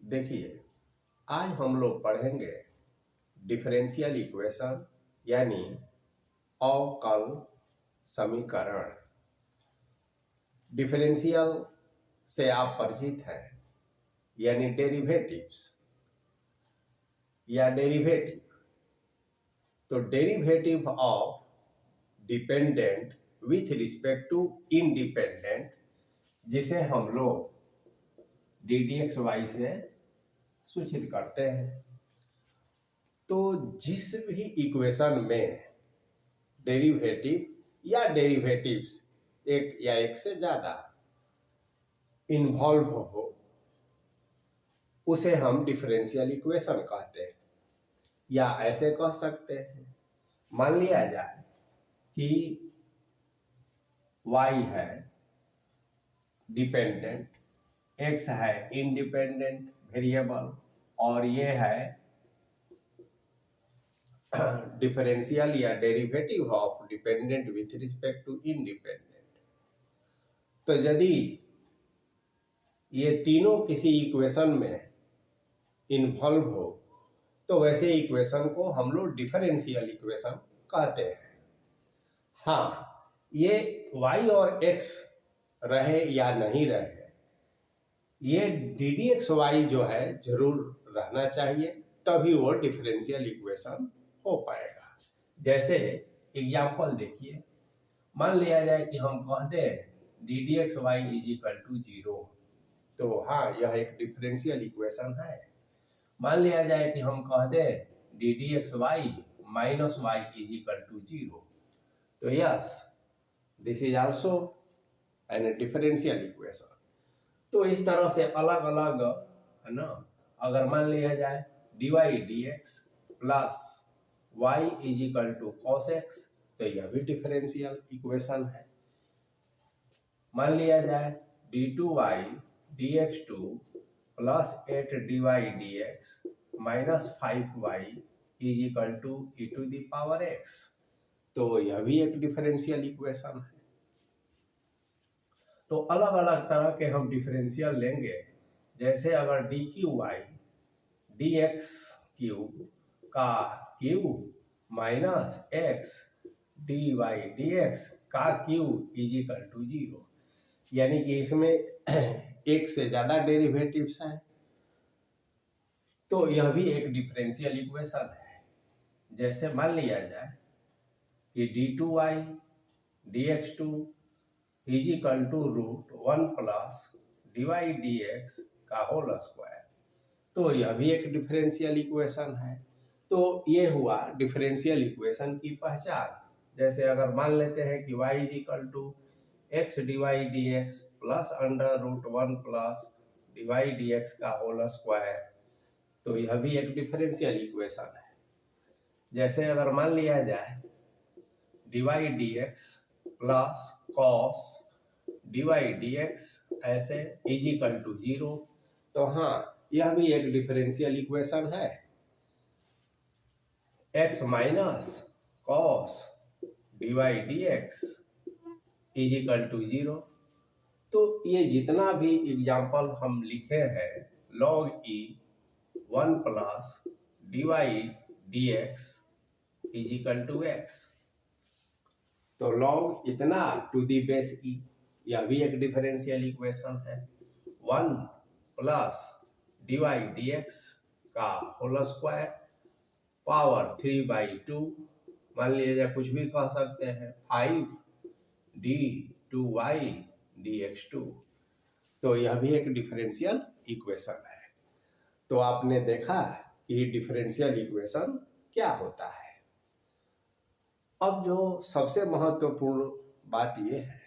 देखिए, आज हम लोग पढ़ेंगे डिफरेंशियल इक्वेशन यानी अवकल समीकरण। डिफरेंशियल से आप परिचित हैं, यानी डेरिवेटिव्स या डेरिवेटिव। तो derivative of dependent with respect to independent, जिसे हम लोग डी डी एक्स वाई से सूचित करते हैं। तो जिस भी इक्वेशन में डेरिवेटिव या डेरिवेटिव्स एक या एक से ज़्यादा इन्वॉल्व हो, उसे हम डिफरेंशियल इक्वेशन कहते हैं। या ऐसे कह सकते हैं, मान लिया जाए कि y है डिपेंडेंट, x है इंडिपेंडेंट वेरिएबल, और ये है डिफरेंशियल या derivative of dependent with respect to independent. तो यदि ये तीनों किसी इक्वेशन में इन्वॉल्व हो, तो वैसे इक्वेशन को हम लोग डिफरेंशियल इक्वेशन कहते हैं। हाँ, ये y और x रहे या नहीं रहे, ये डी डी एक्स वाई जो है जरूर रहना चाहिए, तभी वो डिफरेंशियल इक्वेशन हो पाएगा। जैसे एग्जाम्पल देखिए, मान लिया जाए कि हम कह दें d d x y is equal to 0, तो हाँ, यह एक डिफरेंशियल इक्वेशन है। मान लिया जाए कि हम कह दें d d x y minus y is equal to 0, तो yes, this is also an differential equation. तो इस तरह से अलग अलग है ना, अगर मान लिया जाए d y d x plus y is equal to cos x, तो यह भी डिफरेंशियल इक्वेशन है। मान लिया जाए d two y d x two plus 8 d y d x minus 5y is equal to e to the power x, तो यह भी एक डिफरेंशियल इक्वेशन है। तो अलग अलग तरह के हम डिफरेंशियल लेंगे। जैसे अगर d q y d x cube का cube minus x d y d x का क्यूब इज इक्वल टू 0, यानी कि इसमें एक से ज़्यादा डेरिवेटिव्स हैं, तो यह भी एक डिफरेंशियल इक्वेशन है। जैसे मान लिया जाए कि d two y d x two is equal to root 1 plus d y d x का होल स्क्वायर, तो यह भी एक डिफरेंशियल इक्वेशन है। तो ये हुआ डिफरेंशियल इक्वेशन की पहचान। जैसे अगर मान लेते हैं कि y is equal to x d y d x plus under root 1 plus d y d x का होल स्क्वायर, तो यह भी एक डिफरेंशियल इक्वेशन है। जैसे अगर मान लिया जाए d y d x plus cos d y d x ऐसे इज इक्वल टू 0, तो हाँ, यह भी एक डिफरेंशियल इक्वेशन है। x minus cos d y d x is equal to 0, तो ये जितना भी एग्जाम्पल हम लिखे हैं, log e 1 plus d y d x is equal to x, तो log इतना टू दी बेस e, यह भी एक डिफरेंशियल इक्वेशन है। 1 plus d y d x का होल स्क्वायर पावर 3/2, मान लिया जाए कुछ भी कह सकते हैं, 5 d two y d x two, तो यह भी एक डिफरेंशियल इक्वेशन है। तो आपने देखा कि डिफरेंशियल इक्वेशन क्या होता है। अब जो सबसे महत्वपूर्ण बात यह है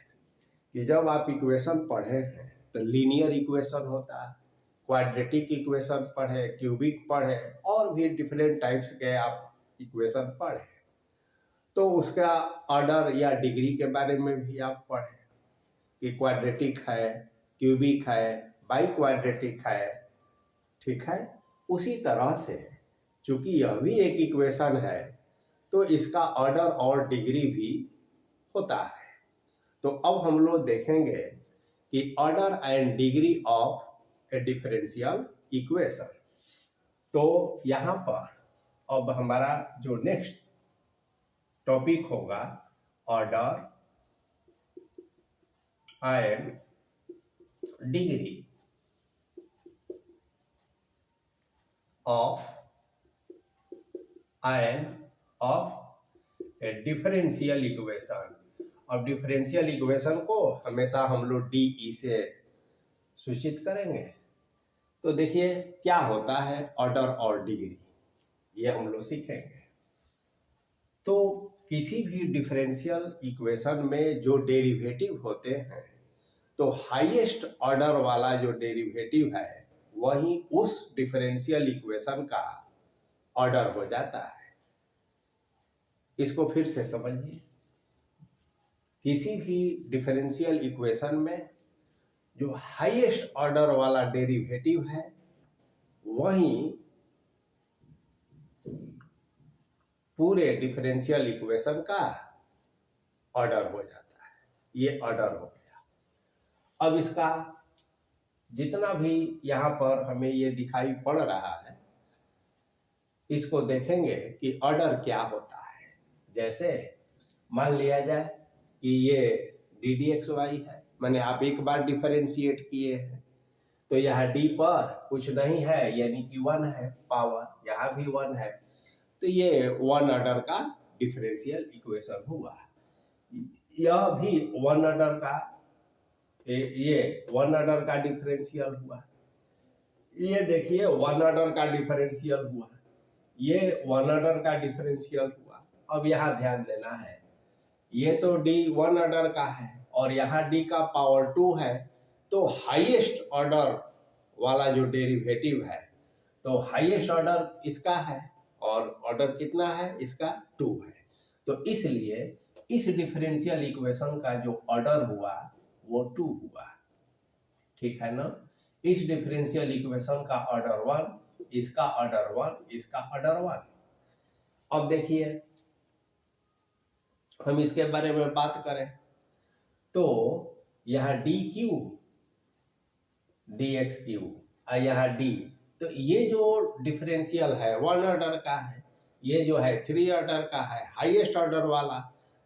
कि जब आप इक्वेशन पढ़े हैं तो लीनियर इक्वेशन होता है, क्वाड्रेटिक इक्वेशन पढ़े, क्यूबिक पढ़े, और भी डिफरेंट टाइप्स के आप इक्वेशन पढ़े, तो उसका ऑर्डर या डिग्री के बारे में भी आप पढ़े कि क्वाड्रेटिक है, क्यूबिक है, बाई क्वाड्रेटिक है, ठीक है। उसी तरह से चूंकि यह भी एक इक्वेशन है, तो इसका ऑर्डर और डिग्री भी होता है। तो अब हम लोग देखेंगे कि order and degree of A differential equation. तो यहाँ पर अब हमारा जो नेक्स्ट टॉपिक होगा order and degree of A differential equation. अब डिफरेंशियल इक्वेशन को हमेशा हम लोग DE से सूचित करेंगे। तो देखिए क्या होता है ऑर्डर और डिग्री, ये हम लोग सीखेंगे। तो किसी भी डिफरेंशियल इक्वेशन में जो डेरिवेटिव होते हैं, तो हाईएस्ट ऑर्डर वाला जो डेरिवेटिव है वही उस डिफरेंशियल इक्वेशन का ऑर्डर हो जाता है। इसको फिर से समझिए, किसी भी डिफरेंशियल इक्वेशन में जो हाईएस्ट ऑर्डर वाला डेरिवेटिव है वही पूरे डिफरेंशियल इक्वेशन का ऑर्डर हो जाता है। ये ऑर्डर हो गया। अब इसका जितना भी यहाँ पर हमें ये दिखाई पड़ रहा है, इसको देखेंगे कि ऑर्डर क्या होता है। जैसे मान लिया जाए कि ये ddxy है, माने आप एक बार डिफरेंशिएट किए हैं, तो यहाँ d पर कुछ नहीं है यानी कि 1 है, पावर यहाँ भी 1 है, तो ये 1 ऑर्डर का डिफरेंशियल इक्वेशन हुआ। यह भी 1 ऑर्डर का, ये 1 ऑर्डर का डिफरेंशियल हुआ। ये देखिए 1 ऑर्डर का डिफरेंशियल हुआ, ये 1 ऑर्डर का डिफरेंशियल हुआ। अब यहाँ ध्यान देना है, ये तो d 1 ऑर्डर का है और यहाँ d का पावर 2 है, तो हाईएस्ट ऑर्डर वाला जो डेरिवेटिव है, तो हाईएस्ट ऑर्डर इसका है और ऑर्डर कितना है इसका 2 है। तो इसलिए इस डिफरेंशियल इक्वेशन का जो ऑर्डर हुआ वो 2 हुआ। ठीक है ना। इस डिफरेंशियल इक्वेशन का ऑर्डर 1, इसका ऑर्डर 1, इसका ऑर्डर 1। अब देखिए हम इसके बारे में बात करें तो यहाँ डी क्यू dx क्यू और यहाँ d, तो ये जो डिफरेंशियल है 1 ऑर्डर का है, ये जो है 3 ऑर्डर का है, हाईएस्ट ऑर्डर वाला।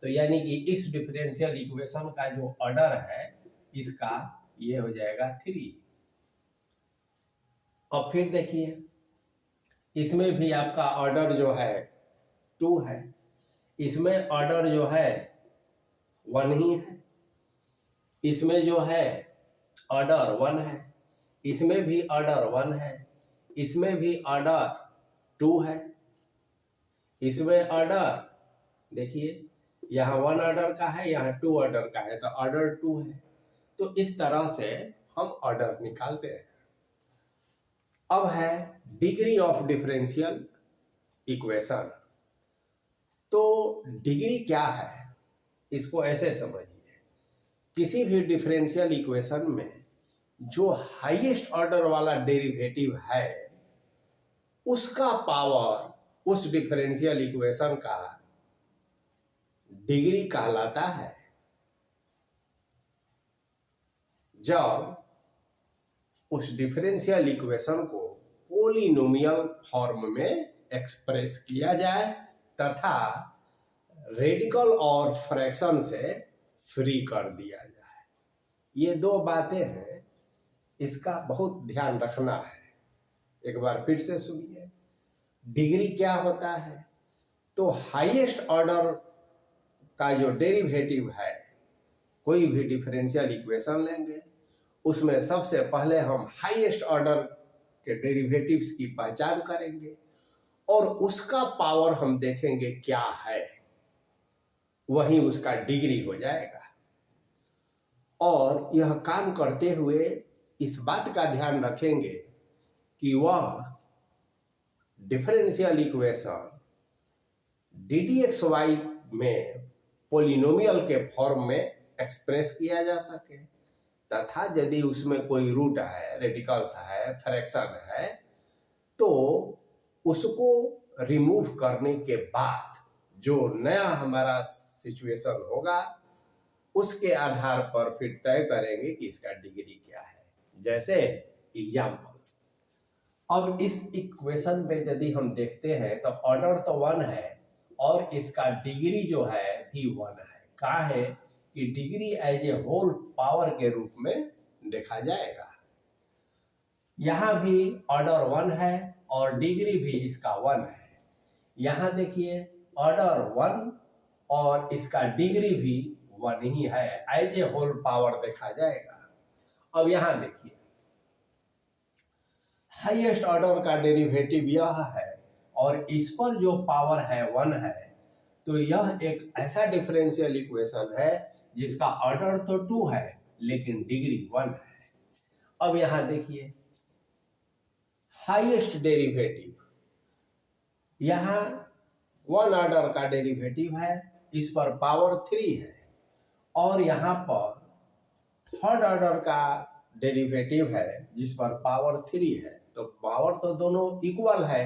तो यानी कि इस डिफरेंशियल इक्वेशन का जो ऑर्डर है इसका ये हो जाएगा 3। और फिर देखिए इसमें भी आपका ऑर्डर जो है 2 है, इसमें ऑर्डर जो है 1 ही है, इसमें जो है ऑर्डर 1 है, इसमें भी ऑर्डर 1 है, इसमें भी ऑर्डर 2 है, इसमें ऑर्डर देखिए यहाँ 1 ऑर्डर का है, यहाँ 2 ऑर्डर का है, तो ऑर्डर 2 है। तो इस तरह से हम ऑर्डर निकालते हैं। अब है डिग्री ऑफ डिफरेंशियल इक्वेशन। तो डिग्री क्या है इसको ऐसे समझिए, किसी भी डिफरेंशियल इक्वेशन में जो हाईएस्ट ऑर्डर वाला डेरिवेटिव है उसका पावर उस डिफरेंशियल इक्वेशन का डिग्री कहलाता है। जब उस डिफरेंशियल इक्वेशन को पोलिनोमियल फॉर्म में एक्सप्रेस किया जाए तथा रेडिकल और फ्रैक्शन से फ्री कर दिया जाए। ये 2 बातें हैं, इसका बहुत ध्यान रखना है। एक बार फिर से सुनिए, डिग्री क्या होता है, तो हाईएस्ट ऑर्डर का जो डेरिवेटिव है, कोई भी डिफरेंशियल इक्वेशन लेंगे उसमें सबसे पहले हम हाईएस्ट ऑर्डर के डेरिवेटिव्स की पहचान करेंगे और उसका पावर हम देखेंगे क्या है, वही उसका डिग्री हो जाएगा। और यह काम करते हुए इस बात का ध्यान रखेंगे कि वह डिफरेंशियल इक्वेशन ddxy में पोलिनोमियल के फॉर्म में एक्सप्रेस किया जा सके, तथा यदि उसमें कोई रूट है, रेडिकल्स है, फ्रैक्शन है, तो उसको रिमूव करने के बाद जो नया हमारा सिचुएशन होगा उसके आधार पर फिर तय करेंगे कि इसका डिग्री क्या है। जैसे एग्जाम्पल, अब इस इक्वेशन में यदि हम देखते हैं तो ऑर्डर तो 1 है और इसका डिग्री जो है भी 1 है। कहा है कि degree as a whole power के रूप में देखा जाएगा। यहाँ भी ऑर्डर 1 है और डिग्री भी इसका 1 है। यहाँ देखिए ऑर्डर 1 और इसका डिग्री भी 1 ही है, एज ए होल पावर देखा जाएगा। अब यहाँ देखिए हाईएस्ट ऑर्डर का डेरिवेटिव यह है और इस पर जो पावर है 1 है, तो यह एक ऐसा डिफरेंशियल इक्वेशन है जिसका ऑर्डर तो 2 है लेकिन डिग्री 1 है। अब यहाँ देखिए हाईएस्ट डेरिवेटिव, यहाँ 1 ऑर्डर का डेरिवेटिव है, इस पर पावर 3 है और यहाँ पर थर्ड ऑर्डर का डेरिवेटिव है जिस पर पावर 3 है। तो पावर तो दोनों इक्वल है,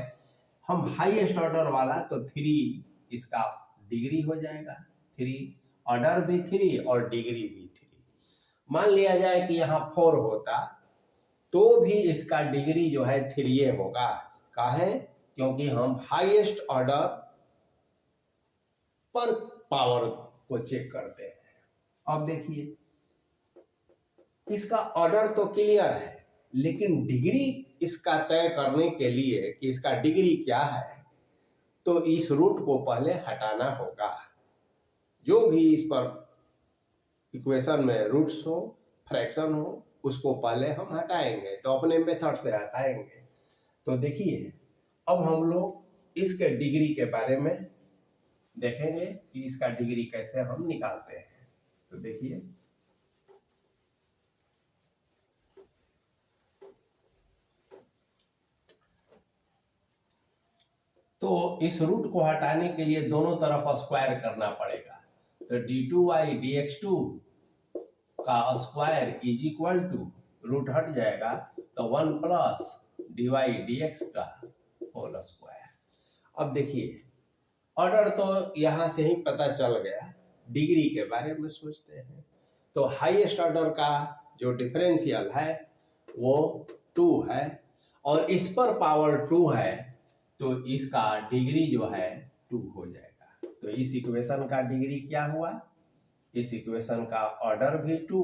हम हाईएस्ट ऑर्डर वाला तो 3 इसका डिग्री हो जाएगा, 3 ऑर्डर भी 3 और डिग्री भी 3। मान लिया जाए कि यहाँ 4 होता तो भी इसका डिग्री जो है 3 होगा। काहे? क्योंकि हम हाईएस्ट ऑर्डर पर पावर को चेक करते हैं। अब देखिए इसका ऑर्डर तो क्लियर है लेकिन डिग्री इसका तय करने के लिए कि इसका डिग्री क्या है, तो इस रूट को पहले हटाना होगा। जो भी इस पर इक्वेशन में रूट्स हो, फ्रैक्शन हो, उसको पहले हम हटाएंगे, तो अपने मेथड से हटाएंगे। तो देखिए अब हम लोग इसके डिग्री के बारे में देखेंगे कि इसका डिग्री कैसे हम निकालते हैं। तो देखिए तो इस रूट को हटाने के लिए दोनों तरफ स्क्वायर करना पड़ेगा। तो d2y dx2 का square is equal to, root हट जाएगा तो 1 प्लस dy dx का होल स्क्वायर। अब देखिए ऑर्डर तो यहां से ही पता चल गया, डिग्री के बारे में सोचते हैं। तो हाईएस्ट ऑर्डर का जो डिफरेंशियल है वो 2 है और इस पर पावर 2 है, तो इसका डिग्री जो है 2 हो जाएगा। तो इस इक्वेशन का डिग्री क्या हुआ? इस इक्वेशन का ऑर्डर भी 2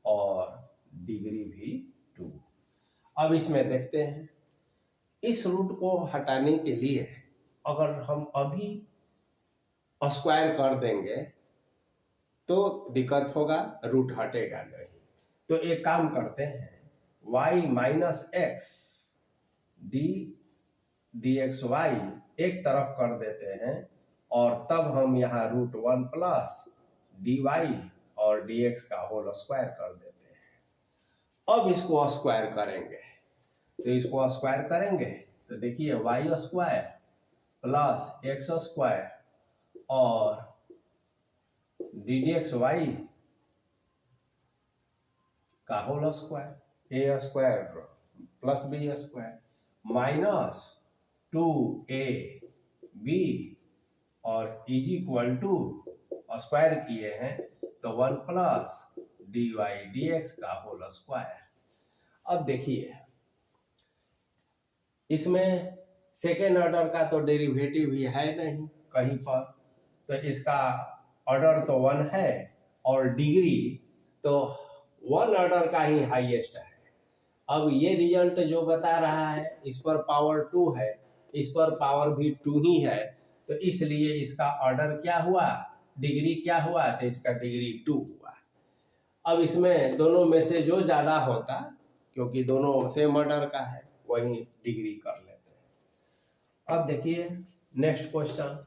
और डिग्री भी 2। अब इसमें देखते हैं इस रूट को हटाने के लिए अगर हम अभी स्क्वायर कर देंगे तो दिक्कत होगा, रूट हटेगा नहीं। तो एक काम करते हैं, y minus x dx y एक तरफ कर देते हैं और तब हम यहाँ रूट 1 प्लस dy और dx का होल स्क्वायर कर देते हैं। अब इसको स्क्वायर करेंगे, तो इसको स्क्वायर करेंगे तो देखिए y square plus x square और डी डी एक्स वाई का whole square, a square plus b square minus 2ab और इज इक्वल टू स्क्वायर किए हैं तो 1 plus d y d x का होल स्क्वायर। अब देखिए इसमें सेकेंड ऑर्डर का तो डेरिवेटिव ही है नहीं कहीं पर, तो इसका ऑर्डर तो 1 है और डिग्री तो 1 ऑर्डर का ही हाईएस्ट है। अब ये रिजल्ट जो बता रहा है इस पर पावर 2 है, इस पर पावर भी 2 ही है, तो इसलिए इसका ऑर्डर क्या हुआ, डिग्री क्या हुआ, तो इसका डिग्री 2 हुआ। अब इसमें दोनों में से जो ज़्यादा होता, क्योंकि दोनों सेम ऑर्डर का है, वही डिग्री कर लेते हैं। अब देखिए नेक्स्ट क्वेश्चन,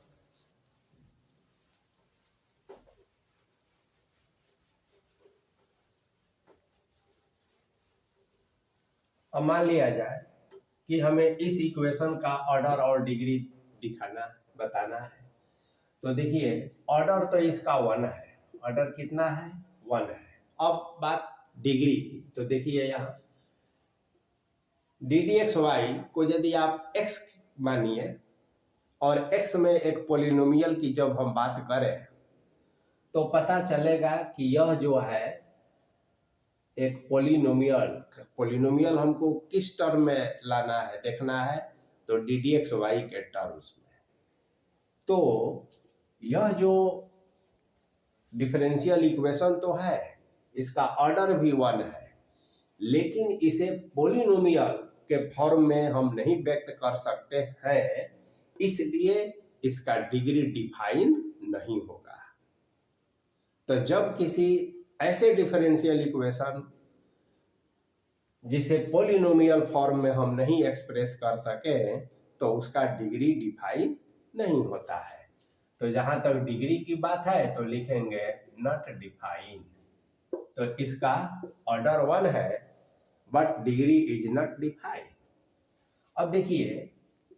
अब मान लिया जाए कि हमें इस इक्वेशन का ऑर्डर और डिग्री दिखाना बताना है। तो देखिए ऑर्डर तो इसका 1 है, ऑर्डर कितना है 1 है। अब बात डिग्री की, तो देखिए यहाँ डी डी एक्स वाई को यदि आप x मानिए और x में एक पोलिनोमियल की जब हम बात करें तो पता चलेगा कि यह जो है एक पोलिनोमियल हमको किस टर्म में लाना है, देखना है, तो ddxy के टर्म्स में। तो यह जो डिफरेंशियल इक्वेशन तो है, इसका ऑर्डर भी 1 है, लेकिन इसे पोलिनोमियल के फॉर्म में हम नहीं व्यक्त कर सकते हैं, इसलिए इसका डिग्री डिफाइन नहीं होगा। तो जब किसी ऐसे डिफरेंशियल इक्वेशन जिसे पोलिनोमियल फॉर्म में हम नहीं एक्सप्रेस कर सके, तो उसका डिग्री डिफाइन नहीं होता है। तो जहां तक डिग्री की बात है तो लिखेंगे नॉट डिफाइन। तो इसका ऑर्डर 1 है but degree is not define. अब देखिए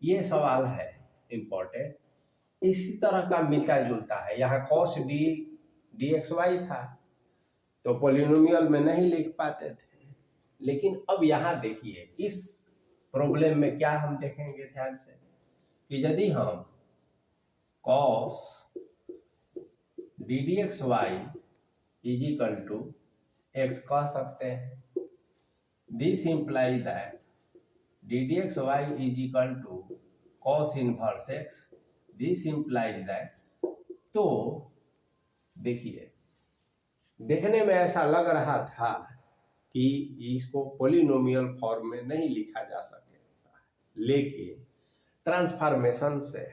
ये सवाल है इंपॉर्टेंट, इसी तरह का मिलता जुलता है। यहाँ cos dxy था तो पोलिनोमियल में नहीं लिख पाते थे, लेकिन अब यहाँ देखिए इस प्रॉब्लम में क्या हम देखेंगे ध्यान से कि यदि हम cos ddxy is equal to x कह सकते हैं, this imply that ddxy is equal to cos inverse x, this imply that. तो देखिए देखने में ऐसा लग रहा था कि इसको पोलिनोमियल फॉर्म में नहीं लिखा जा सकता, लेकिन ट्रांसफॉर्मेशन से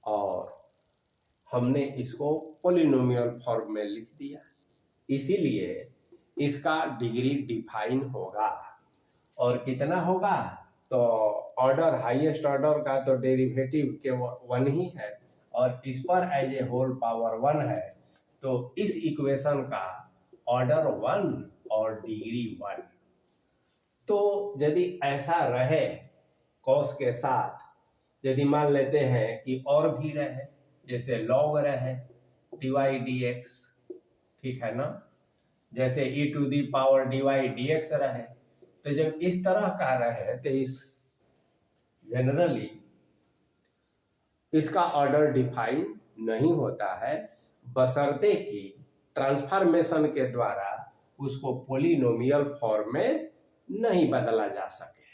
और हमने इसको पोलिनोमियल फॉर्म में लिख दिया, इसीलिए इसका डिग्री डिफाइन होगा। और कितना होगा, तो ऑर्डर हाईएस्ट ऑर्डर का तो डेरिवेटिव के 1 ही है और इस पर एज ए होल पावर 1 है, तो इस इक्वेशन का ऑर्डर 1 और डिग्री 1। तो यदि ऐसा रहे कॉस के साथ, यदि मान लेते हैं कि और भी रहे, जैसे लॉग रहे dy dx, ठीक है ना, जैसे e to the power dy dx रहे, तो जब इस तरह का रहे तो इस जनरली इसका ऑर्डर डिफाइन नहीं होता है, बशर्ते कि ट्रांसफॉर्मेशन के द्वारा उसको पोलिनोमियल फॉर्म में नहीं बदला जा सके।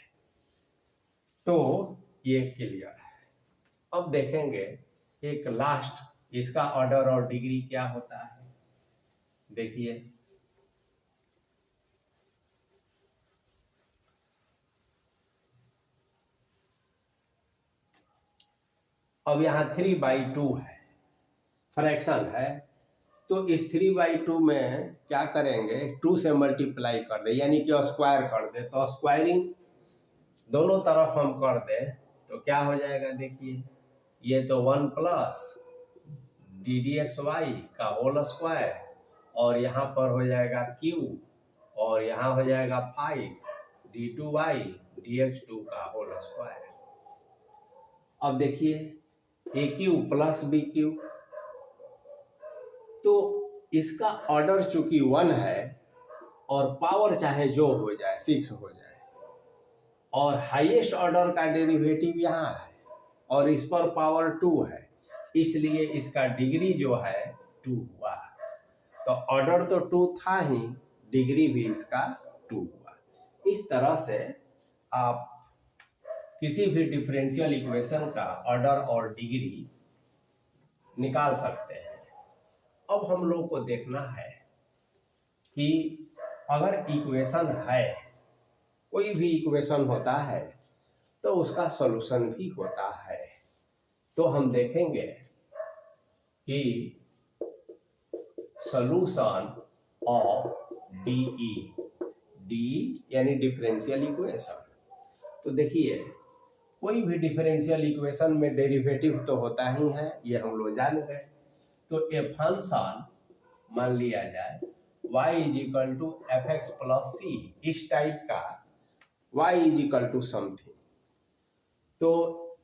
तो ये क्लियर है। अब देखेंगे एक लास्ट, इसका ऑर्डर और डिग्री क्या होता है। देखिए अब यहाँ 3/2 है, फ्रैक्शन है, तो इस 3/2 में क्या करेंगे, 2 से मल्टीप्लाई कर दे, यानी कि स्क्वायर कर दे। तो स्क्वायरिंग दोनों तरफ हम कर दे तो क्या हो जाएगा, देखिए ये तो 1 प्लस ddxy का होल स्क्वायर, और यहाँ पर हो जाएगा q, और यहाँ हो जाएगा 5 d2y dx2 का होल स्क्वायर। अब देखिए aq प्लस bq, तो इसका ऑर्डर चूंकि 1 है और पावर चाहे जो हो जाए 6 हो जाए, और हाईएस्ट ऑर्डर का डेरिवेटिव यहाँ है और इस पर पावर 2 है, इसलिए इसका डिग्री जो है 2 हुआ। तो ऑर्डर तो 2 था ही, डिग्री भी इसका 2 हुआ। इस तरह से आप किसी भी डिफरेंशियल इक्वेशन का ऑर्डर और डिग्री निकाल सकते हैं। अब हम लोग को देखना है कि अगर इक्वेशन है, कोई भी इक्वेशन होता है तो उसका सॉल्यूशन भी होता है। तो हम देखेंगे कि सॉल्यूशन ऑफ डी यानी डिफरेंशियल इक्वेशन। तो देखिए कोई भी डिफरेंशियल इक्वेशन में डेरिवेटिव तो होता ही है, ये हम लोग जान गए। तो ए फंक्शन मान लिया जाए y is equal to f x plus c, इस टाइप का y is equal to something. तो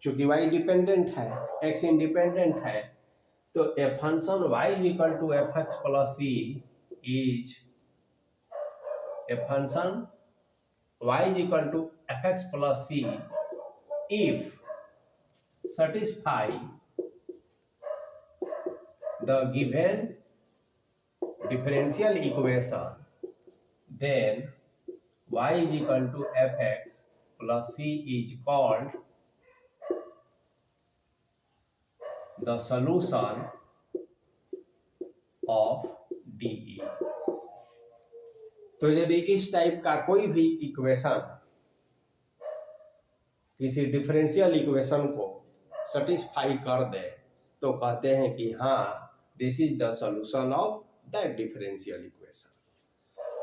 चूंकि y डिपेंडेंट है, x इंडिपेंडेंट है, तो a function y is equal to f x plus c is a function y is equal to f x plus c if satisfy the given differential equation then y is equal to fx plus c is called the solution of DE। तो यदि इस type का कोई भी equation किसी differential equation को satisfy कर दे तो कहते हैं कि हाँ this is the solution of that differential equation.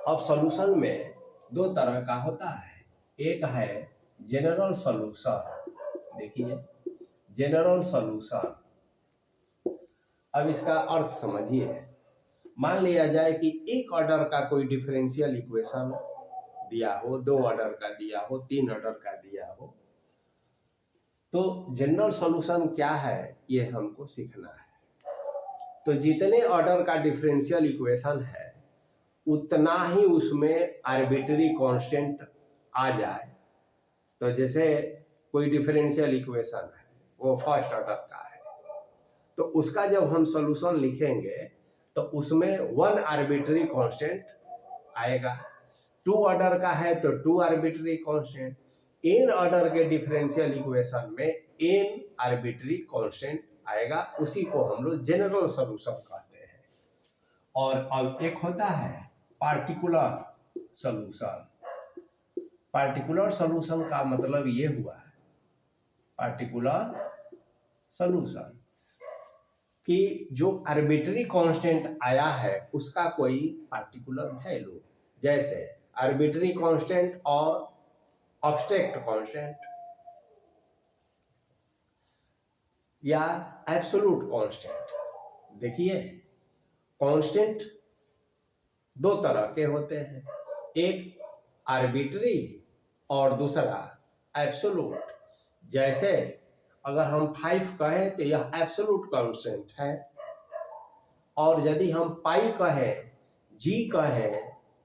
अब सॉल्यूशन में दो तरह का होता है, एक है जनरल सॉल्यूशन। देखिए जनरल सॉल्यूशन, अब इसका अर्थ समझिए। मान लिया जाए कि एक ऑर्डर का कोई डिफरेंशियल इक्वेशन दिया हो, दो ऑर्डर का दिया हो, तीन ऑर्डर का दिया हो, तो जनरल सॉल्यूशन क्या है ये हमको सीखना है। तो जितने ऑर्डर का डिफरेंशियल इक्वेशन है उतना ही उसमें आर्बिट्री कांस्टेंट आ जाए। तो जैसे कोई डिफरेंशियल इक्वेशन है वो फर्स्ट ऑर्डर का है, तो उसका जब हम सॉल्यूशन लिखेंगे तो उसमें वन आर्बिट्री कांस्टेंट आएगा। टू ऑर्डर का है तो two arbitrary constant, n order के डिफरेंशियल इक्वेशन में एन आर्बिट्री कांस्टेंट आएगा। उसी को हम लोग जनरल सॉल्यूशन कहते हैं। और अब एक होता है पार्टिकुलर सॉल्यूशन। पार्टिकुलर सॉल्यूशन का मतलब ये हुआ है, पार्टिकुलर सॉल्यूशन कि जो आर्बिट्री कांस्टेंट आया है उसका कोई पार्टिकुलर वैल्यू, जैसे आर्बिट्री कांस्टेंट और एब्स्ट्रैक्ट कांस्टेंट या एब्सोल्यूट कांस्टेंट। देखिए कांस्टेंट दो तरह के होते हैं, एक आर्बिट्री और दूसरा एब्सोल्यूट। जैसे अगर हम 5 कहें तो यह एब्सोल्यूट कांस्टेंट है, और यदि हम पाई कहें, जी कहें,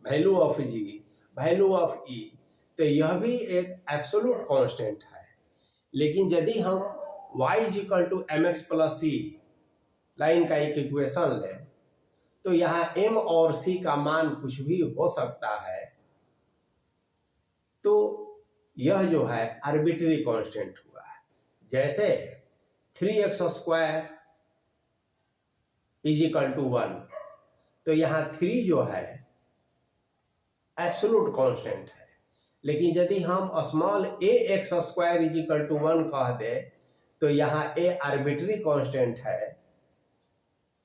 value of g, value of e, तो यह भी एक एब्सोल्यूट कांस्टेंट है। लेकिन यदि हम y is equal to m x plus c line का एक इक्वेशन लें तो यहाँ m और c का मान कुछ भी हो सकता है, तो यह जो है आर्बिट्री कांस्टेंट हुआ है। जैसे 3x square is equal to 1, तो यहाँ 3 जो है एब्सोल्यूट कांस्टेंट है। लेकिन यदि हम small a x square is equal to 1 कह दे तो यहाँ a आर्बिट्री कांस्टेंट है।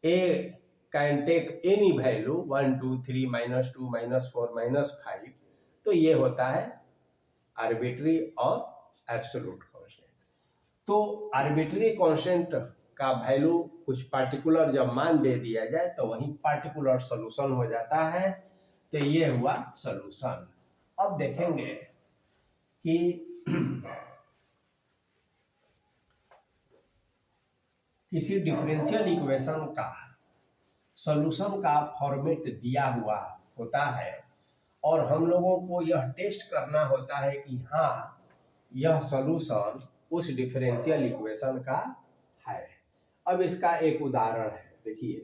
a can take any value 1 2 3 -2 -4 -5, तो ये होता है आर्बिट्री और एब्सोल्यूट कांस्टेंट। तो आर्बिट्री कांस्टेंट का वैल्यू कुछ पार्टिकुलर जब मान दे दिया जाए तो वही पार्टिकुलर सॉल्यूशन हो जाता है। तो ये हुआ सॉल्यूशन। अब देखेंगे कि किसी डिफरेंशियल इक्वेशन का सॉल्यूशन का फॉर्मेट दिया हुआ होता है और हम लोगों को यह टेस्ट करना होता है कि हाँ यह सॉल्यूशन उस डिफरेंशियल इक्वेशन का है। अब इसका एक उदाहरण है, देखिए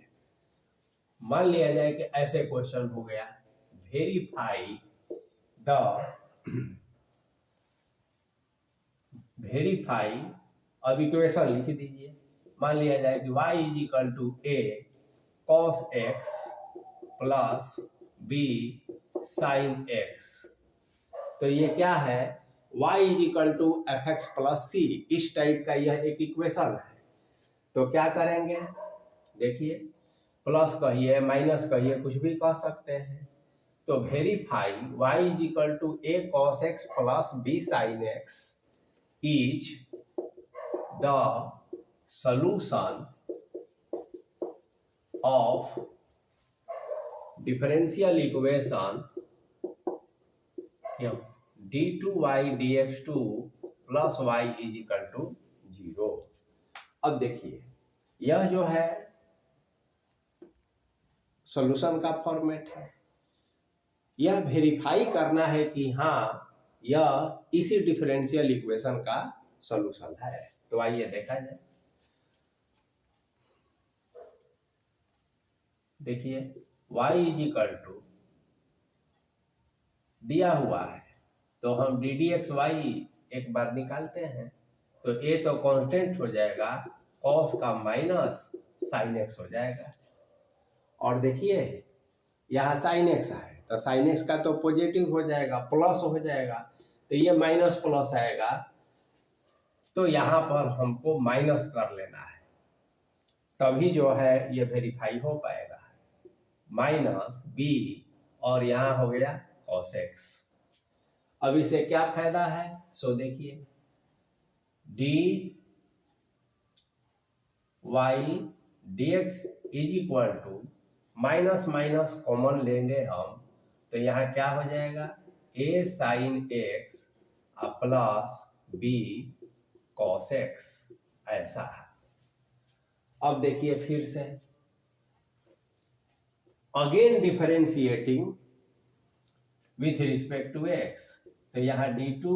मान लिया जाए कि ऐसे क्वेश्चन हो गया, वेरीफाई अब इक्वेशन लिख दीजिए। मान लिया जाए कि y is equal to a cos x plus b sin x। तो ये क्या है, y is equal to f x plus c, इस टाइप का यह एक इक्वेशन है। तो क्या करेंगे, देखिए प्लस कहिए माइनस कहिए कुछ भी कह सकते हैं। तो verify y is equal to a cos x plus b sin x is the solution of differential equation d2y dx2 plus y is equal to 0। अब देखिए यह जो है सॉल्यूशन का फॉर्मेट है, यह वेरीफाई करना है कि हाँ यह इसी डिफरेंशियल इक्वेशन का सॉल्यूशन है। तो आइए देखा जाए। देखिए y इज इक्वल टू दिया हुआ है तो हम डी डी एक्स वाई एक बार निकालते हैं, तो ए तो कांस्टेंट हो जाएगा, कॉस का माइनस साइन एक्स हो जाएगा। और देखिए यहाँ साइन एक्स है तो साइन एक्स का तो पॉजिटिव हो जाएगा, प्लस हो जाएगा, तो ये माइनस प्लस आएगा, तो यहाँ पर हमको माइनस कर लेना है, तभी जो है ये वेरीफाई हो पाएगा। माइनस बी और यहाँ हो गया कॉस एक्स। अब इसे क्या फायदा है, सो देखिए d y d x is equal to minus minus common लेंगे हम, तो यहाँ क्या हो जाएगा, a sine x plus b cos x, ऐसा है। अब देखिए फिर से again differentiating with respect to x, तो यहाँ d2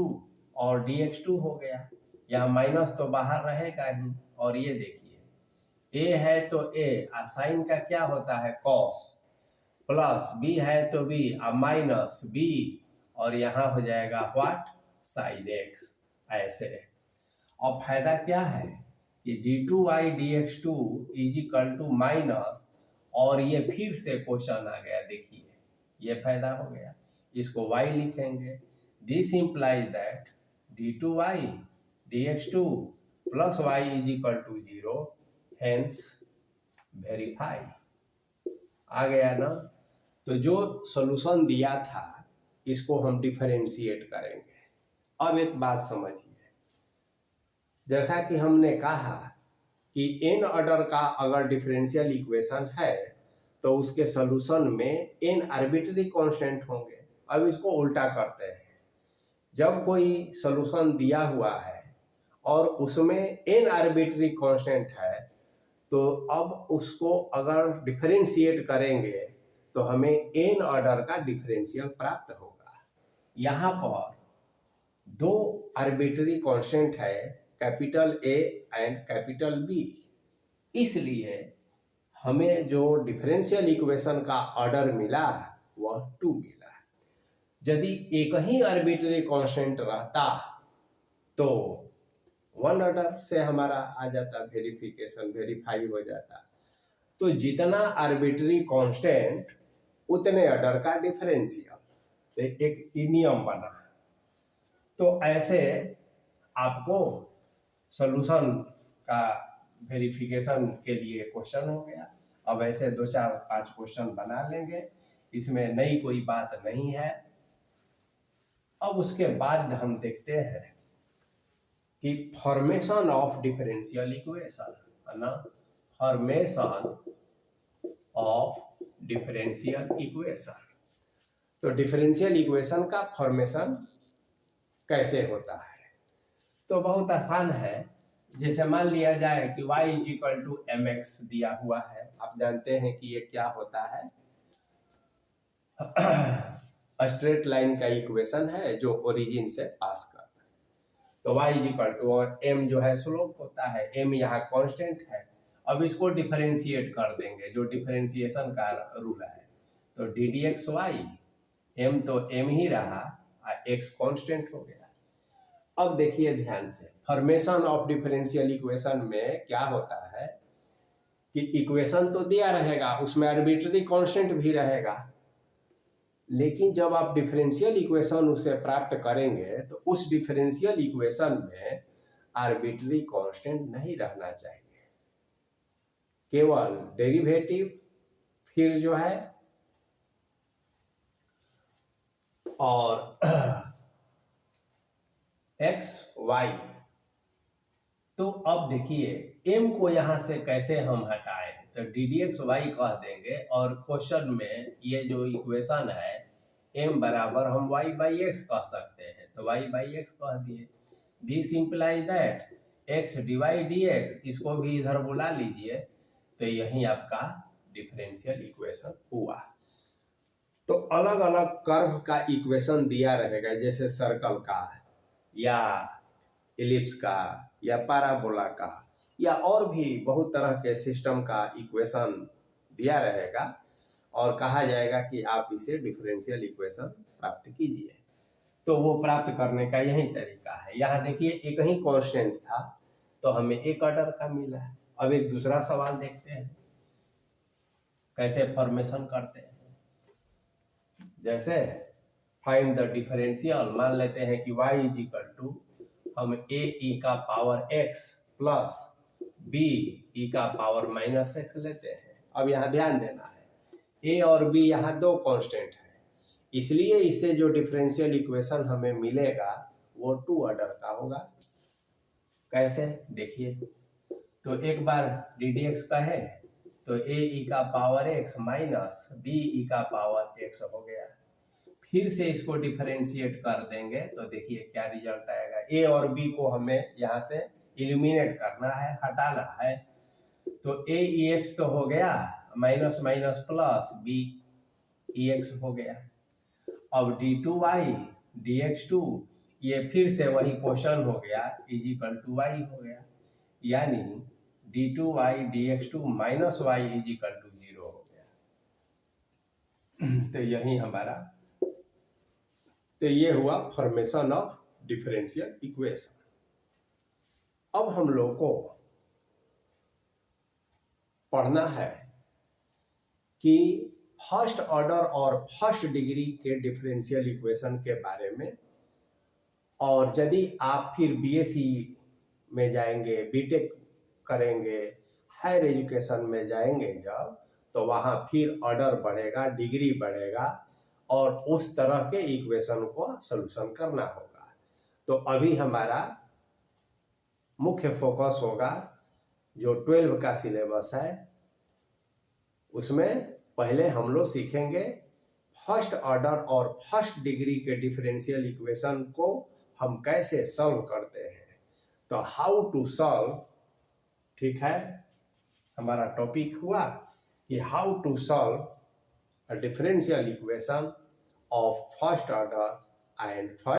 और dx2 हो गया, यहाँ माइनस तो बाहर रहेगा ही, और ये देखिए a है तो a, साइन का क्या होता है कॉस, प्लस b है तो b, माइनस b, और यहाँ हो जाएगा व्हाट, साइन एक्स, ऐसे। अब फायदा क्या है कि d2y dx2 is equal to minus, और ये फिर से क्वेश्चन आ गया, देखिए ये फायदा हो गया, इसको y लिखेंगे, this implies that d2y dx2 plus y is equal to 0, hence verify. आ गया ना। तो जो सॉल्यूशन दिया था इसको हम डिफरेंशिएट करेंगे। अब एक बात समझिए, जैसा कि हमने कहा कि n ऑर्डर का अगर डिफरेंशियल इक्वेशन है तो उसके सॉल्यूशन में n आर्बिट्ररी कांस्टेंट होंगे। अब इसको उल्टा करते हैं, जब कोई सॉल्यूशन दिया हुआ है और उसमें n आर्बिट्ररी कांस्टेंट है, तो अब उसको अगर डिफरेंशिएट करेंगे तो हमें n ऑर्डर का डिफरेंशियल प्राप्त होगा। यहाँ पर दो आर्बिट्ररी कांस्टेंट है, capital A and capital B, इसलिए हमें जो डिफरेंशियल इक्वेशन का ऑर्डर मिला वह 2 मिला। यदि एक ही आर्बिट्ररी कांस्टेंट रहता तो 1 ऑर्डर से हमारा आ जाता, वेरिफिकेशन वेरीफाई हो जाता। तो जितना आर्बिट्ररी कांस्टेंट उतने ऑर्डर का डिफरेंशियल, तो एक नियम बना। तो ऐसे आपको सॉल्यूशन का वेरिफिकेशन के लिए क्वेश्चन हो गया। अब ऐसे 2 4 5 क्वेश्चन बना लेंगे, इसमें नई कोई बात नहीं है। अब उसके बाद हम देखते हैं कि फॉर्मेशन ऑफ डिफरेंशियल इक्वेशन, है ना, फॉर्मेशन ऑफ डिफरेंशियल इक्वेशन। तो डिफरेंशियल इक्वेशन का फॉर्मेशन कैसे होता है, तो बहुत आसान है। जैसे मान लिया जाए कि y is equal to m x दिया हुआ है, आप जानते हैं कि ये क्या होता है, स्ट्रेट लाइन का इक्वेशन है जो ओरिजिन से पास कर, तो y इज इक्वल टू, और m जो है स्लोप होता है, m यहाँ कांस्टेंट है। अब इसको डिफरेंशिएट कर देंगे, जो डिफरेंशिएशन का रूल है, तो d d x y, m तो m ही रहा, x कांस्टेंट हो गया। अब देखिए ध्यान से, फॉर्मेशन ऑफ डिफरेंशियल इक्वेशन में क्या होता है कि इक्वेशन तो दिया रहेगा, उसमें आर्बिट्ररी कांस्टेंट भी रहेगा, लेकिन जब आप डिफरेंशियल इक्वेशन उसे प्राप्त करेंगे तो उस डिफरेंशियल इक्वेशन में आर्बिट्ररी कांस्टेंट नहीं रहना चाहिए, केवल डेरिवेटिव, फिर जो है और एक्स वाई। तो अब देखिए m को यहां से कैसे हम हटाएं, तो डी डी एक्स वाई कह देंगे, और क्वेश्चन में ये जो इक्वेशन है m बराबर हम y बाई एक्स कह सकते हैं, तो y बाई एक्स कह दिए। This implies that x divide D x, इसको भी इधर बुला लीजिए, तो यही आपका डिफरेंशियल इक्वेशन हुआ। तो अलग अलग कर्व का इक्वेशन दिया रहेगा, जैसे सर्कल का या एलिप्स का या पैराबोला का या और भी बहुत तरह के सिस्टम का इक्वेशन दिया रहेगा, और कहा जाएगा कि आप इसे डिफरेंशियल इक्वेशन प्राप्त कीजिए। तो वो प्राप्त करने का यही तरीका है। यहाँ देखिए एक ही कांस्टेंट था तो हमें एक ऑर्डर का मिला है। अब एक दूसरा सवाल देखते हैं कैसे फॉर्मेशन करते हैं। जैसे फाइंड द डिफरेंशियल, मान लेते हैं कि y इज इक्वल टू हम a e का power x plus b e का पावर माइनस x लेते हैं। अब यहाँ ध्यान देना है a और b यहाँ दो कांस्टेंट है, इसलिए इससे जो डिफरेंशियल इक्वेशन हमें मिलेगा वो 2 ऑर्डर का होगा। कैसे देखिए, तो एक बार डी डी एक्स का है तो ए ई का power x minus b e का पावर एक्स हो गया। फिर से इसको डिफरेंशिएट कर देंगे तो देखिए क्या रिजल्ट आएगा। ए और बी को हमें यहाँ से इलिमिनेट करना है, हटाना है। तो ए ई एक्स तो हो गया, minus minus plus b e x हो गया। अब d2y dx2 ये फिर से वही क्वेश्चन हो गया, इज इक्वल टू वाई हो गया, यानी d2y dx2 minus y is equal to 0 हो गया। तो यही हमारा, तो ये हुआ फॉर्मेशन ऑफ डिफरेंशियल इक्वेशन। अब हम लोग को पढ़ना है कि फर्स्ट ऑर्डर और फर्स्ट डिग्री के डिफरेंशियल इक्वेशन के बारे में, और यदि आप फिर बीएससी में जाएंगे, बीटेक करेंगे, हायर एजुकेशन में जाएंगे जब, तो वहाँ फिर ऑर्डर बढ़ेगा, डिग्री बढ़ेगा और उस तरह के इक्वेशन को सॉल्यूशन करना होगा। तो अभी हमारा मुख्य फोकस होगा जो 12 का सिलेबस है, उसमें पहले हम लोग सीखेंगे फर्स्ट ऑर्डर और फर्स्ट डिग्री के डिफरेंशियल इक्वेशन को हम कैसे सॉल्व करते हैं। तो हाउ टू सॉल्व, ठीक है, हमारा टॉपिक हुआ कि how to solve a differential equation of first order and first